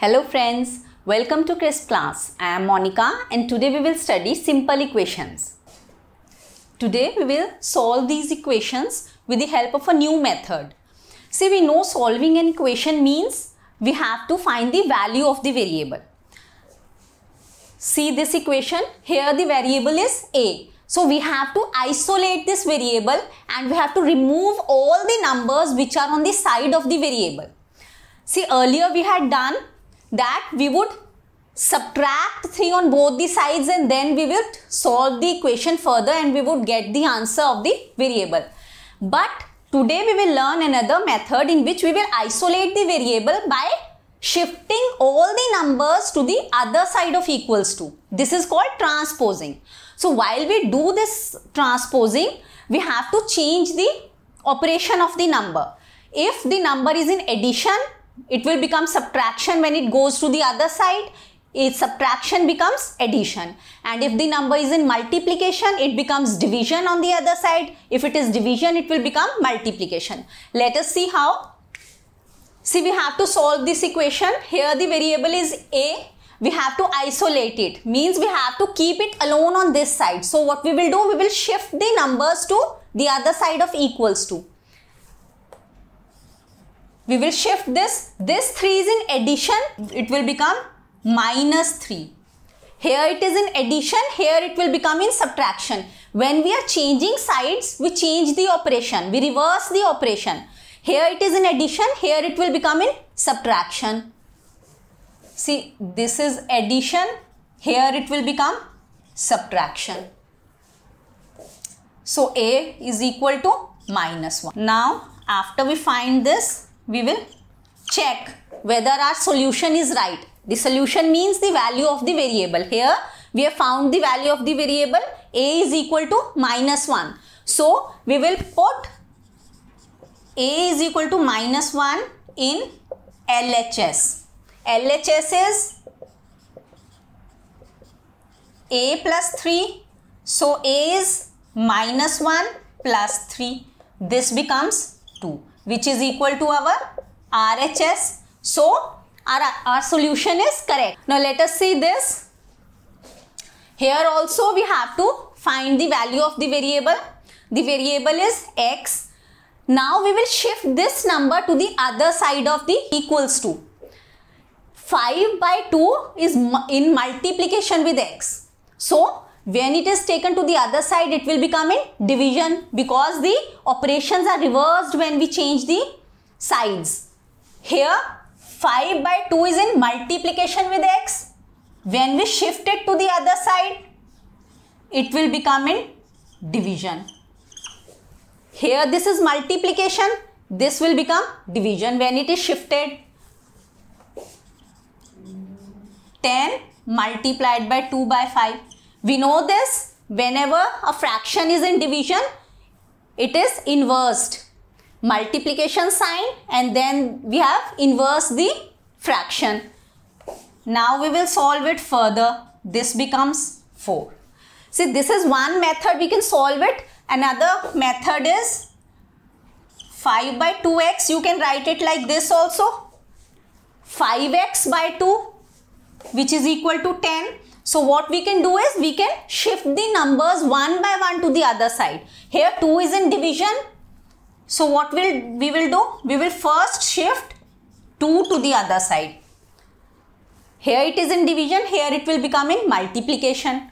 Hello friends, welcome to Crisp class. I am Monica and today we will study simple equations. Today we will solve these equations with the help of a new method. See, we know solving an equation means we have to find the value of the variable. See this equation, here the variable is a. So we have to isolate this variable and we have to remove all the numbers which are on the side of the variable. See, earlier we had done that we would subtract 3 on both the sides and then we would solve the equation further and we would get the answer of the variable. But today we will learn another method in which we will isolate the variable by shifting all the numbers to the other side of equals to. This is called transposing. So while we do this transposing, we have to change the operation of the number. If the number is in addition, it will become subtraction when it goes to the other side. Its subtraction becomes addition. And if the number is in multiplication, it becomes division on the other side. If it is division, it will become multiplication. Let us see how. See, we have to solve this equation. Here the variable is a. We have to isolate it. Means we have to keep it alone on this side. So what we will do, we will shift the numbers to the other side of equals to. We will shift this. This 3 is in addition. It will become minus 3. Here it is in addition. Here it will become in subtraction. When we are changing sides, we change the operation. We reverse the operation. Here it is in addition. Here it will become in subtraction. See, this is addition. Here it will become subtraction. So a is equal to minus 1. Now, after we find this, we will check whether our solution is right. The solution means the value of the variable. Here we have found the value of the variable. A is equal to minus 1. So we will put a is equal to minus 1 in LHS. LHS is a plus 3. So a is minus 1 plus 3. This becomes 2. Which is equal to our RHS. So our solution is correct. Now let us see this. Here also we have to find the value of the variable. The variable is x. Now we will shift this number to the other side of the equals to. 5 by 2 is in multiplication with x. So when it is taken to the other side, it will become in division because the operations are reversed when we change the sides. Here 5 by 2 is in multiplication with x. When we shift it to the other side, it will become in division. Here this is multiplication. This will become division when it is shifted. 10 multiplied by 2 by 5. We know this, whenever a fraction is in division, it is inversed. Multiplication sign and then we have inversed the fraction. Now we will solve it further. This becomes 4. See, this is one method we can solve it. Another method is 5 by 2x. You can write it like this also. 5x by 2, which is equal to 10. So what we can do is we can shift the numbers one by one to the other side. Here 2 is in division. So what we will do? We will first shift 2 to the other side. Here it is in division. Here it will become in multiplication.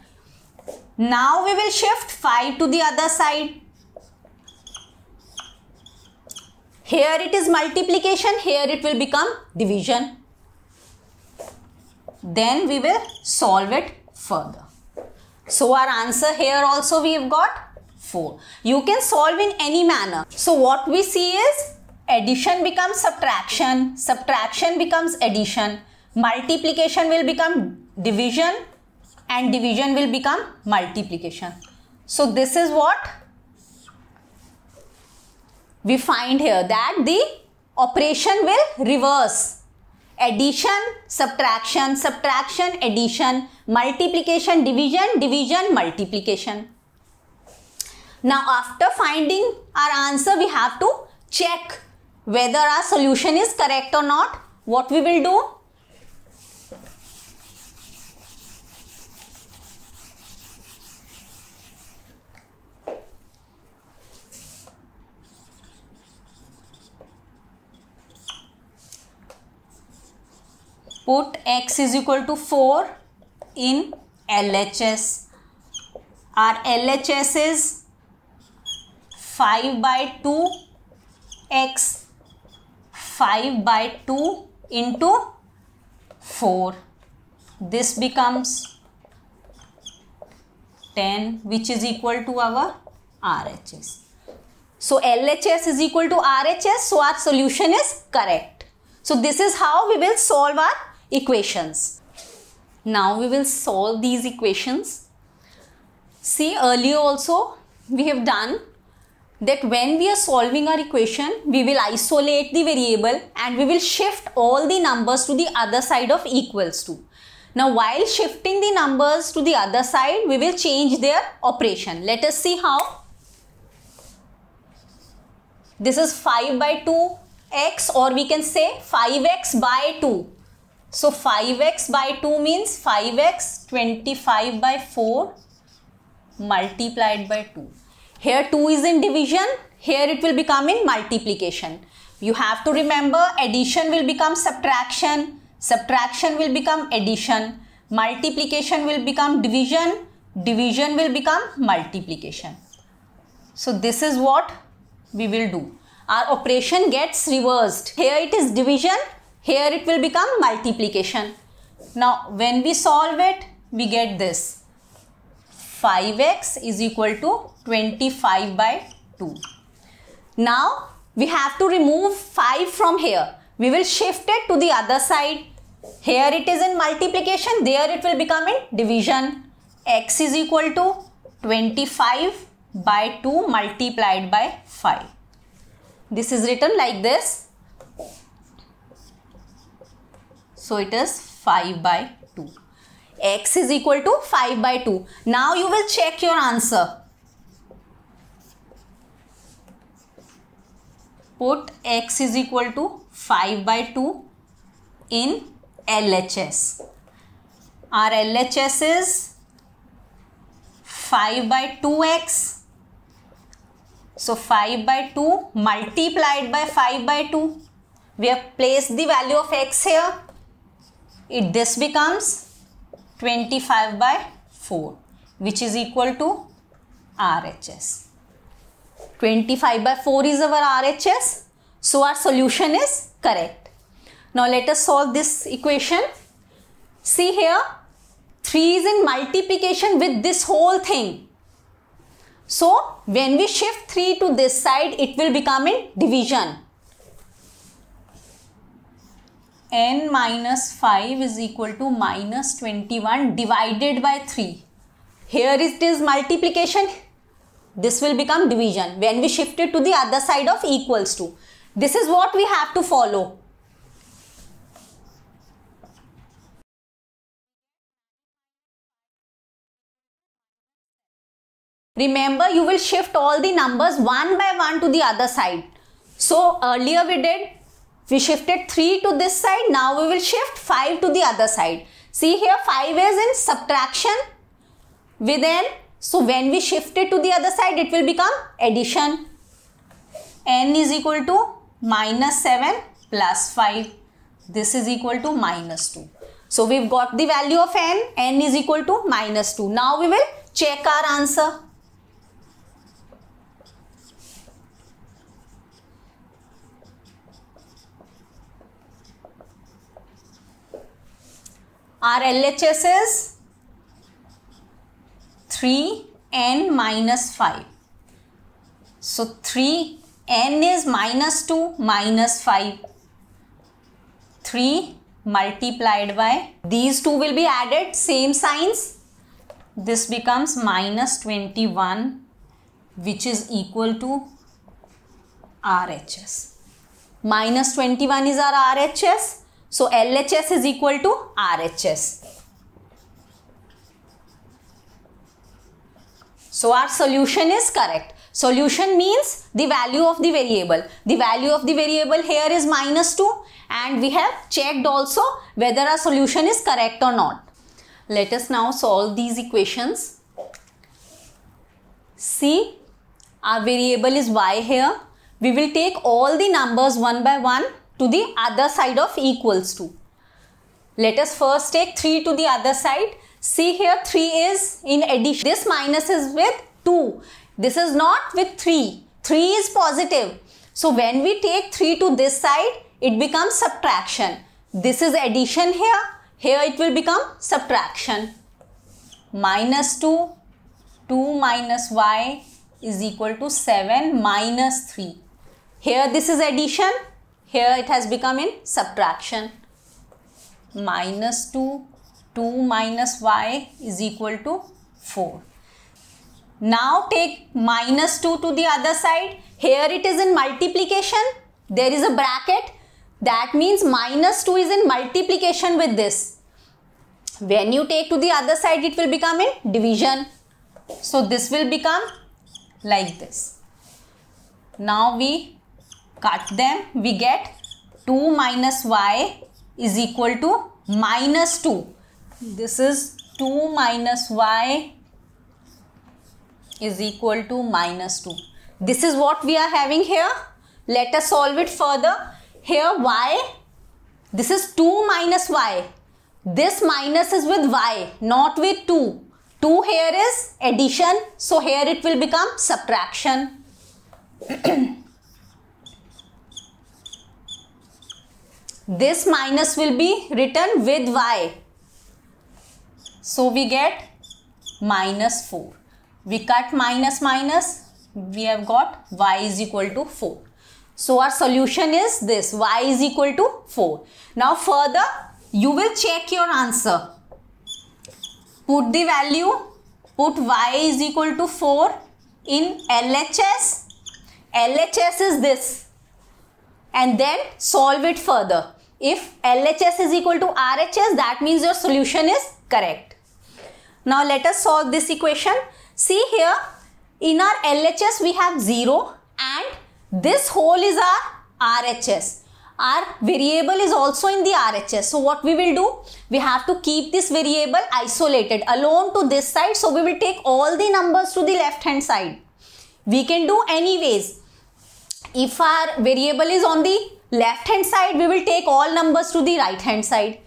Now we will shift 5 to the other side. Here it is multiplication. Here it will become division. Then we will solve it further. So our answer here also we have got 4. You can solve in any manner. So what we see is addition becomes subtraction, subtraction becomes addition, multiplication will become division and division will become multiplication. So this is what we find here, that the operation will reverse. Addition, subtraction, subtraction, addition, multiplication, division, division, multiplication. Now after finding our answer, we have to check whether our solution is correct or not. What we will do? Put x is equal to 4 in LHS. Our LHS is 5 by 2 x, 5 by 2 into 4. This becomes 10, which is equal to our RHS. So LHS is equal to RHS, so our solution is correct. So this is how we will solve our equations. Now we will solve these equations. See, earlier also we have done that when we are solving our equation, we will isolate the variable and we will shift all the numbers to the other side of equals to. Now while shifting the numbers to the other side, we will change their operation. Let us see how. This is 5 by 2x, or we can say 5x by 2. So 5x by 2 means 5x 25 by 4 multiplied by 2. Here 2 is in division, here it will become in multiplication. You have to remember, addition will become subtraction, subtraction will become addition, multiplication will become division, division will become multiplication. So this is what we will do. Our operation gets reversed. Here it is division, here it will become multiplication. Now when we solve it, we get this. 5x is equal to 25 by 2. Now we have to remove 5 from here. We will shift it to the other side. Here it is in multiplication, there it will become in division. X is equal to 25 by 2 multiplied by 5. This is written like this. So it is 5 by 2. X is equal to 5 by 2. Now you will check your answer. Put x is equal to 5 by 2 in LHS. Our LHS is 5 by 2x. So 5 by 2 multiplied by 5 by 2. We have placed the value of x here. This becomes 25 by 4, which is equal to RHS. 25 by 4 is our RHS. So our solution is correct. Now let us solve this equation. See here, 3 is in multiplication with this whole thing. So when we shift 3 to this side, it will become in division. N minus 5 is equal to minus 21 divided by 3. Here it is multiplication. This will become division when we shift it to the other side of equals to. This is what we have to follow. Remember, you will shift all the numbers one by one to the other side. So earlier we shifted 3 to this side. Now we will shift 5 to the other side. See here, 5 is in subtraction with n. So when we shift it to the other side, it will become addition. N is equal to minus 7 plus 5. This is equal to minus 2. So we've got the value of n. N is equal to minus 2. Now we will check our answer. Our LHS is 3n minus 5. So 3n is minus 2 minus 5. 3 multiplied by, these two will be added, same signs. This becomes minus 21, which is equal to RHS. Minus 21 is our RHS. So LHS is equal to RHS. So our solution is correct. Solution means the value of the variable. The value of the variable here is minus 2, and we have checked also whether our solution is correct or not. Let us now solve these equations. See, our variable is y here. We will take all the numbers one by one to the other side of equals to. Let us first take 3 to the other side. See here, 3 is in addition. This minus is with 2. This is not with 3. 3 is positive. So when we take 3 to this side, it becomes subtraction. This is addition here. Here it will become subtraction. Minus 2. 2 minus y is equal to 7 minus 3. Here this is addition. Here it has become in subtraction. Minus 2. 2 minus y is equal to 4. Now take minus 2 to the other side. Here it is in multiplication. There is a bracket. That means minus 2 is in multiplication with this. When you take to the other side, it will become in division. So this will become like this. Now we cut them. We get 2 minus y is equal to minus 2. This is 2 minus y is equal to minus 2. This is what we are having here. Let us solve it further. Here y, this is 2 minus y. This minus is with y, not with 2. 2 here is addition. So here it will become subtraction. This minus will be written with y. So we get minus 4. We cut minus minus. We have got y is equal to 4. So our solution is this, y is equal to 4. Now further, you will check your answer. Put the value, put y is equal to 4 in LHS. LHS is this. And then solve it further. If LHS is equal to RHS, that means your solution is correct. Now let us solve this equation. See here, in our LHS we have 0 and this whole is our RHS. Our variable is also in the RHS. So what we will do, we have to keep this variable isolated alone to this side. So we will take all the numbers to the left hand side. We can do anyways. If our variable is on the left hand side, we will take all numbers to the right hand side.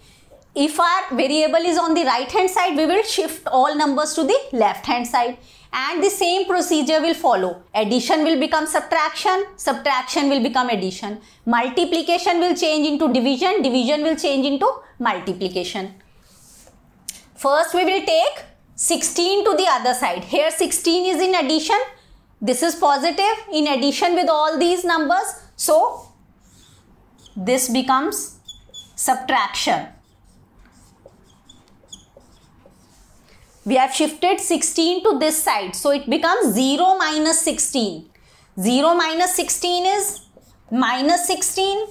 If our variable is on the right hand side, we will shift all numbers to the left hand side. And the same procedure will follow. Addition will become subtraction, subtraction will become addition. Multiplication will change into division, division will change into multiplication. First we will take 16 to the other side. Here 16 is in addition. This is positive in addition with all these numbers. So this becomes subtraction. We have shifted 16 to this side. So it becomes 0 minus 16. 0 minus 16 is minus 16.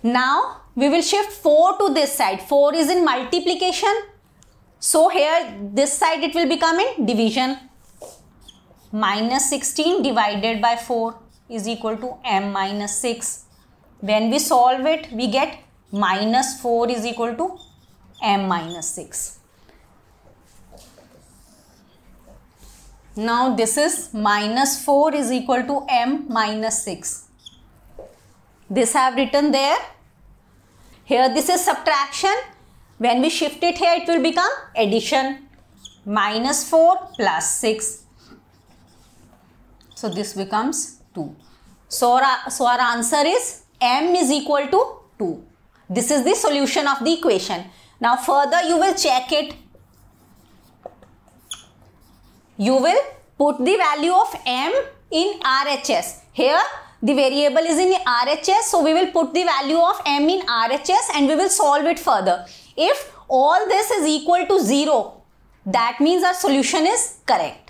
Now we will shift 4 to this side. 4 is in multiplication. So here this side it will become in division. Minus 16 divided by 4 is equal to m minus 6. When we solve it, we get minus 4 is equal to m minus 6. Now this is minus 4 is equal to m minus 6. This I have written there. Here this is subtraction. When we shift it here, it will become addition. Minus 4 plus 6. So this becomes 2. So our answer is m is equal to 2. This is the solution of the equation. Now further you will check it. You will put the value of m in RHS. Here the variable is in RHS. So we will put the value of m in RHS and we will solve it further. If all this is equal to 0, that means our solution is correct.